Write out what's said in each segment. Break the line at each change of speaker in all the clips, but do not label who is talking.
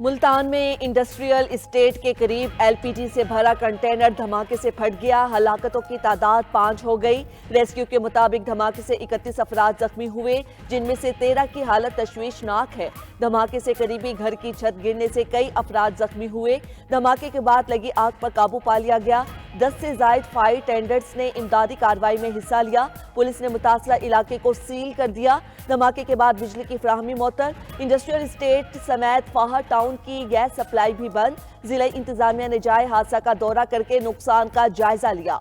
ملتان میں industrial estate کے قریب ایل پی جی سے بھرا کنٹینر دھماکے سے پھٹ گیا۔ ہلاکتوں کی تعداد 5 ہو گئی۔ ریسکیو کے مطابق دھماکے سے 31 افراد زخمی ہوئے، جن میں سے 13 کی حالت تشویشناک ہے۔ دھماکے سے قریبی گھر کی چھت گرنے سے کئی افراد زخمی ہوئے۔ دھماکے کے بعد لگی آگ پر قابو پا لیا گیا۔ 10 سے زائد فائر ٹینڈرز نے امدادی کارروائی میں حصہ لیا۔ پولیس نے متاثرہ علاقے کو سیل کر دیا۔ دھماکے کے بعد بجلی کی فراہمی معطل۔ انڈسٹریل اسٹیٹ سمیت فاہد ٹاؤن کی گیس سپلائی بھی بند۔ ضلع انتظامیہ نے جائے حادثہ کا دورہ کر کے نقصان کا جائزہ لیا۔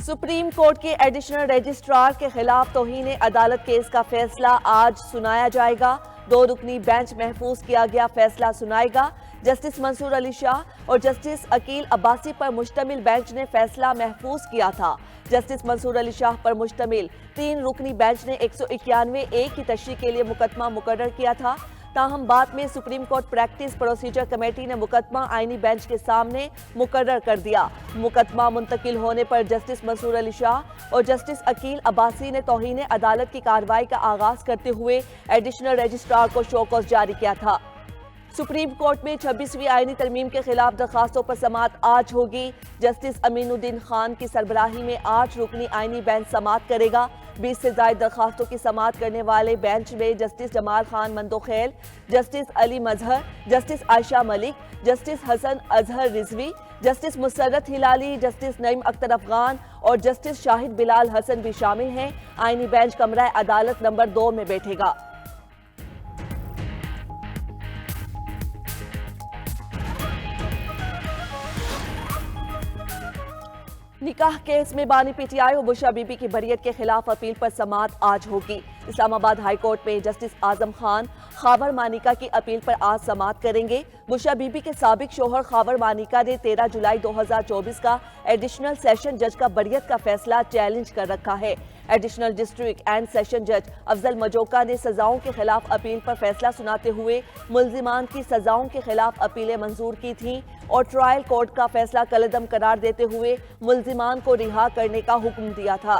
سپریم کورٹ کے ایڈیشنل رجسٹرار کے خلاف توہین عدالت کیس کا فیصلہ آج سنایا جائے گا۔ 2 رکنی بینچ محفوظ کیا گیا فیصلہ سنائے گا۔ جسٹس منصور علی شاہ اور جسٹس عقیل عباسی پر مشتمل بینچ نے فیصلہ محفوظ کیا تھا۔ جسٹس منصور علی شاہ پر مشتمل 3 رکنی بینچ نے 191(a) کی تشریح کے لیے مقدمہ مقرر کیا تھا۔ تاہم بعد میں supreme court practice procedure committee نے مقدمہ آئینی بینچ کے سامنے مقرر کر دیا۔ مقدمہ منتقل ہونے پر جسٹس منصور علی شاہ اور جسٹس عقیل عباسی نے توہین عدالت کی کارروائی کا آغاز کرتے ہوئے ایڈیشنل رجسٹرار کو شو کاز جاری کیا تھا۔ سپریم کورٹ میں 26ویں آئینی ترمیم کے خلاف درخواستوں پر سماعت آج ہوگی۔ جسٹس امین الدین خان کی سربراہی میں 8 رکنی آئینی بینچ سماعت کرے گا۔ 20 سے زائد درخواستوں کی سماعت کرنے والے بینچ میں جسٹس جمال خان مندوخیل، جسٹس علی مظہر، جسٹس عائشہ ملک، جسٹس حسن اظہر رضوی، جسٹس مسرت ہلالی، جسٹس نعیم اختر افغان اور جسٹس شاہد بلال حسن بھی شامل ہیں۔ آئینی بینچ کمرہ عدالت نمبر 2 میں بیٹھے گا۔ نکاح کیس میں بانی پی ٹی آئی اور بشرا بی بی کی بریت کے خلاف اپیل پر سماعت آج ہوگی۔ اسلام آباد ہائی کورٹ میں جسٹس اعظم خان خاور مانیکا کی اپیل پر آج سماعت کریں گے۔ بشرا بی بی کے سابق شوہر خاور مانیکا نے 13 جولائی 2024 کا ایڈیشنل سیشن جج کا بریت کا فیصلہ چیلنج کر رکھا ہے۔ ایڈیشنل ڈسٹرکٹ اینڈ سیشن جج افضل مجوکا نے سزاؤں کے خلاف اپیل پر فیصلہ سناتے ہوئے ملزمان کی سزاؤں کے خلاف اپیلیں منظور کی تھیں اور ٹرائل کورٹ کا فیصلہ کالعدم قرار دیتے ہوئے ملزمان کو رہا کرنے کا حکم دیا تھا۔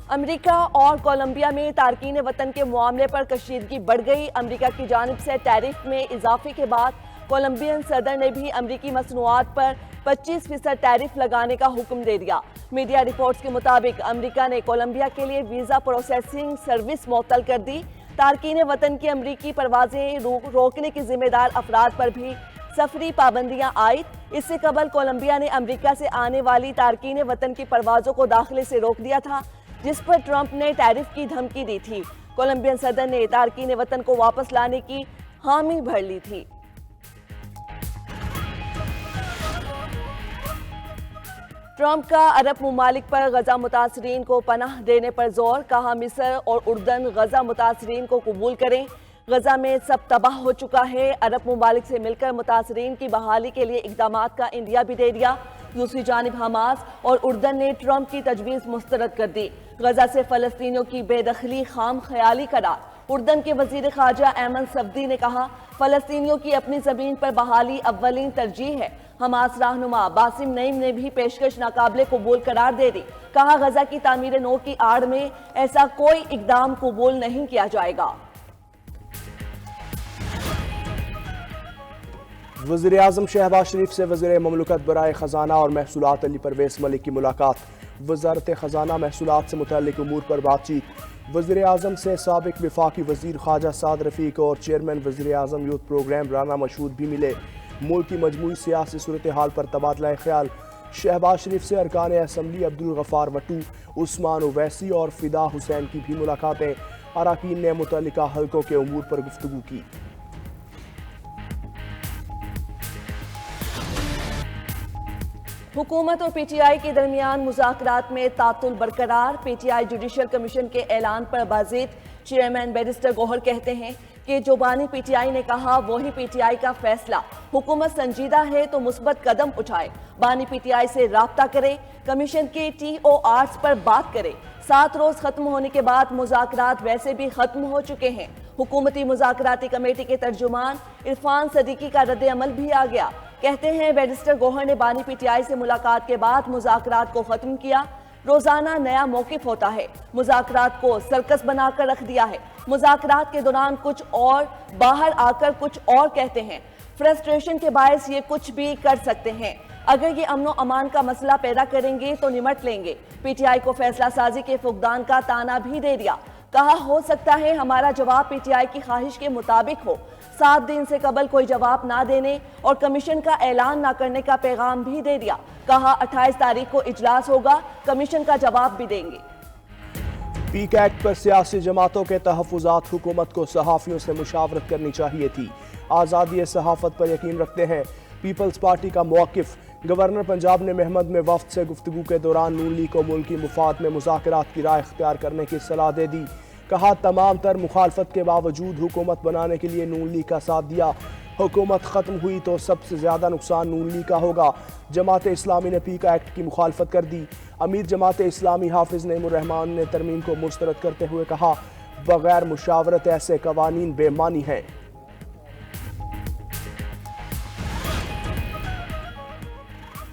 امریکہ اور کولمبیا میں تارکین وطن کے معاملے پر کشیدگی بڑھ گئی۔ امریکہ کی جانب سے ٹیرف میں اضافے کے بعد کولمبین صدر نے بھی امریکی مصنوعات پر 25% ٹیرف لگانے کا حکم دے دیا۔ میڈیا رپورٹس کے مطابق امریکہ نے کولمبیا کے لیے ویزا پروسیسنگ سروس معطل کر دی۔ تارکین وطن کی امریکی پروازیں روکنے کی ذمہ دار افراد پر بھی سفری پابندیاں عائد۔ اس سے قبل کولمبیا نے امریکہ سے آنے والی تارکین وطن کی پروازوں کو داخلے سے روک دیا تھا، جس پر ٹرمپ نے ٹیرف کی دھمکی دی تھی۔ کولمبین صدر نے تارکین وطن کو واپس لانے کی حامی بھر لی تھی۔ ٹرمپ کا عرب ممالک پر غزہ متاثرین کو پناہ دینے پر زور، کہا مصر اور اردن غزہ متاثرین کو قبول کریں۔ غزہ میں سب تباہ ہو چکا ہے۔ عرب ممالک سے مل کر متاثرین کی بحالی کے لیے اقدامات کا عندیہ بھی دے دیا۔ دوسری جانب حماس اور اردن نے ٹرمپ کی تجویز مسترد کر دی۔ غزہ سے فلسطینیوں کی بے دخلی خام خیالی قرار۔ اردن کے وزیر خارجہ ایمن صفدی نے کہا، فلسطینیوں کی اپنی زمین پر بحالی اولین ترجیح ہے۔ حماس رہنما باسم نعیم نے بھی پیشکش ناقابل قبول قرار دے دی۔ کہا، غزہ کی تعمیر نو کی آڑ میں ایسا کوئی اقدام قبول نہیں کیا جائے گا۔
وزیر اعظم شہباز شریف سے وزیر مملکت برائے خزانہ اور محصولات علی پرویز ملک کی ملاقات۔ وزارت خزانہ محصولات سے متعلق امور پر بات چیت۔ وزیر اعظم سے سابق وفاقی وزیر خواجہ سعد رفیق اور چیئرمین وزیر اعظم یوتھ پروگرام رانا مشہود بھی ملے۔ ملک کی مجموعی سیاسی صورتحال پر تبادلہ خیال۔ شہباز شریف سے ارکان اسمبلی عبدالغفار وٹو، عثمان اویسی اور فدا حسین کی بھی ملاقاتیں۔ اراکین نے متعلقہ حلقوں کے امور پر گفتگو کی۔
حکومت اور پی ٹی آئی کے درمیان مذاکرات میں تعطل برقرار۔ P T I judicial commission کے اعلان پر بازید چیئرمین بیرسٹر گوہر کہتے ہیں کہ جو بانی پی ٹی آئی نے کہا وہی پی ٹی آئی کا فیصلہ۔ حکومت سنجیدہ ہے تو مثبت قدم اٹھائے، بانی پی ٹی آئی سے رابطہ کرے، کمیشن کے ٹی او آرز پر بات کرے۔ 7 روز ختم ہونے کے بعد مذاکرات ویسے بھی ختم ہو چکے ہیں۔ حکومتی مذاکراتی کمیٹی کے ترجمان عرفان صدیقی کا رد عمل بھی آ گیا۔ کہتے ہیں بیرسٹر گوہر نے بانی پی ٹی آئی سے ملاقات کے بعد مذاکرات کو ختم کیا۔ روزانہ نیا موقف ہوتا ہے. مذاکرات کو سرکس بنا کر رکھ دیا ہے. مذاکرات کے دوران کچھ اور، باہر آ کر کچھ اور کہتے ہیں. فرسٹریشن کے باعث یہ کچھ بھی کر سکتے ہیں. اگر یہ امن و امان کا مسئلہ پیدا کریں گے تو نمٹ لیں گے. پی ٹی آئی کو فیصلہ سازی کے فقدان کا تانا بھی دے دیا. کہا ہو سکتا ہے ہمارا جواب پی ٹی آئی کی خواہش کے مطابق ہو. 7 دن سے قبل کوئی جواب نہ دینے اور کمیشن کا اعلان نہ کرنے کا پیغام بھی دے دیا. کہا 28 تاریخ کو اجلاس ہوگا، کمیشن کا جواب بھی دیں گے.
پیک ایکٹ پر سیاسی جماعتوں کے تحفظات حکومت کو صحافیوں سے مشاورت کرنی چاہیے تھی. آزادی صحافت پر یقین رکھتے ہیں پیپلز پارٹی کا موقف. گورنر پنجاب نے محمد میں وفد سے گفتگو کے دوران نون لیگ کو ملکی مفاد میں مذاکرات کی رائے اختیار کرنے کی صلاح دے دی. کہا تمام تر مخالفت کے باوجود حکومت بنانے کے لیے نون لیگ کا ساتھ دیا. حکومت ختم ہوئی تو سب سے زیادہ نقصان نون لیگ کا ہوگا. جماعت اسلامی نے پیک ایکٹ کی مخالفت کر دی. امیر جماعت اسلامی حافظ نعیم الرحمان نے ترمیم کو مسترد کرتے ہوئے کہا بغیر مشاورت ایسے قوانین بے معنی ہیں.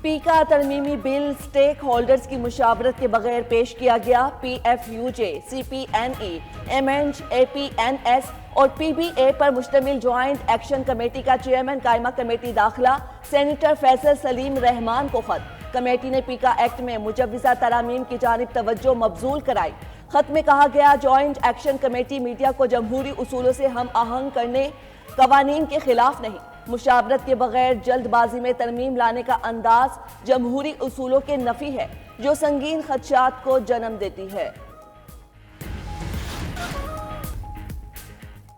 پیکا ترمیمی بل سٹیک ہولڈرز کی مشاورت کے بغیر پیش کیا گیا. P F U J, C P N E, M اینچ، اے پی این ایس اور پی بی اے پر مشتمل جوائنٹ ایکشن کمیٹی کا چیئرمین قائمہ کمیٹی داخلہ سینیٹر فیصل سلیم رحمان کو خط. کمیٹی نے پیکا ایکٹ میں مجوزہ ترامیم کی جانب توجہ مبذول کرائی. خط میں کہا گیا جوائنٹ ایکشن کمیٹی میڈیا کو جمہوری اصولوں سے ہم آہنگ کرنے قوانین کے خلاف نہیں. مشاورت کے بغیر جلد بازی میں ترمیم لانے کا انداز جمہوری اصولوں کے نفی ہے جو سنگین خدشات کو جنم دیتی ہے.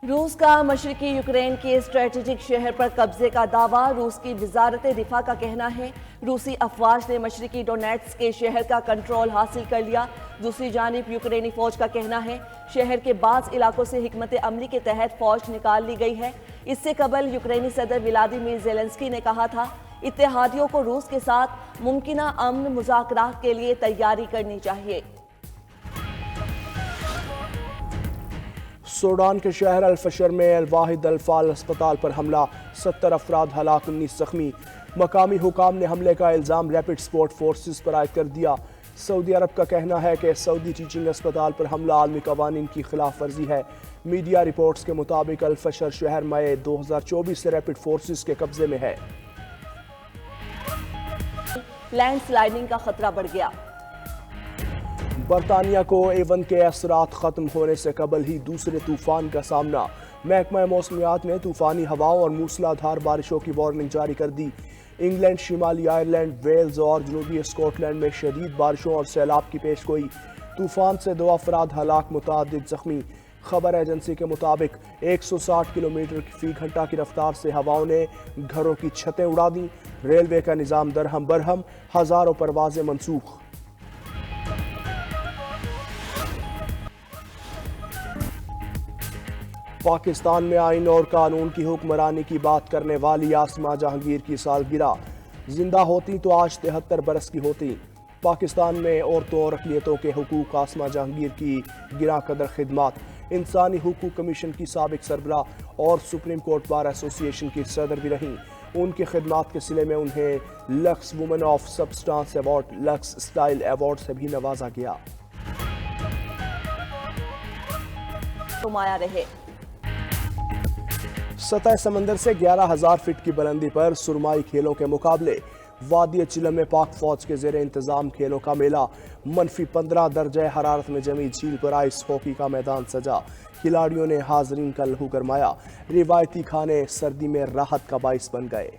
روس کا مشرقی یوکرین کے اسٹریٹجک شہر پر قبضے کا دعویٰ. روس کی وزارت دفاع کا کہنا ہے روسی افواج نے مشرقی ڈونیٹس کے شہر کا کنٹرول حاصل کر لیا. دوسری جانب یوکرینی فوج کا کہنا ہے شہر کے بعض علاقوں سے حکمت عملی کے تحت فوج نکال لی گئی ہے. اس سے قبل یوکرینی صدر ولادیمیر زیلنسکی نے کہا تھا اتحادیوں کو روس کے ساتھ ممکنہ امن مذاکرات کے لیے تیاری کرنی چاہیے.
سوڈان کے شہر الفشر میں الواحد الفال اسپتال پر حملہ، 70 افراد ہلاک، 19 زخمی. مقامی حکام نے حملے کا الزام ریپڈ سپورٹ فورسز پر عائد کر دیا. سعودی عرب کا کہنا ہے کہ سعودی ٹیچنگ اسپتال پر حملہ عالمی قوانین کی خلاف ورزی ہے. میڈیا رپورٹس کے مطابق الفشر شہر مئی 2024 سے ریپڈ فورسز کے قبضے میں ہے.
لینڈ سلائڈنگ کا خطرہ بڑھ گیا.
برطانیہ کو ایون کے اثرات ختم ہونے سے قبل ہی دوسرے طوفان کا سامنا. محکمہ موسمیات نے طوفانی ہواؤں اور موسلا دھار بارشوں کی وارننگ جاری کر دی. انگلینڈ، شمالی آئرلینڈ، ویلز اور جنوبی اسکاٹ لینڈ میں شدید بارشوں اور سیلاب کی پیش گوئی. طوفان سے 2 افراد ہلاک، متعدد زخمی. خبر ایجنسی کے مطابق 160 کلومیٹر فی گھنٹہ کی رفتار سے ہواؤں نے گھروں کی چھتیں اڑا دیں. ریلوے کا نظام درہم برہم، ہزاروں پروازیں منسوخ. پاکستان میں آئین اور قانون کی حکمرانی کی بات کرنے والی آسما جہانگیر کی سالگرہ. زندہ ہوتی تو آج 73 برس کی ہوتی. پاکستان میں عورتوں اور اقلیتوں کے حقوق. آسما جہانگیر کی گراں قدر خدمات. انسانی حقوق کمیشن کی سابق سربراہ اور سپریم کورٹ بار ایسوسی ایشن کی صدر بھی رہیں. ان کی خدمات کے صلے میں انہیں Lux woman of substance award, Lux style award سے بھی نوازا گیا.
نمایاں رہے.
سطح سمندر سے 11,000 فٹ کی بلندی پر سرمائی کھیلوں کے مقابلے. وادی چلم میں پاک فوج کے زیر انتظام کھیلوں کا میلہ. -15 درجہ حرارت میں جمی جھیل پر آئس ہاکی کا میدان سجا. کھلاڑیوں نے حاضرین کا لہو گرمایا. روایتی کھانے سردی میں راحت کا باعث بن گئے.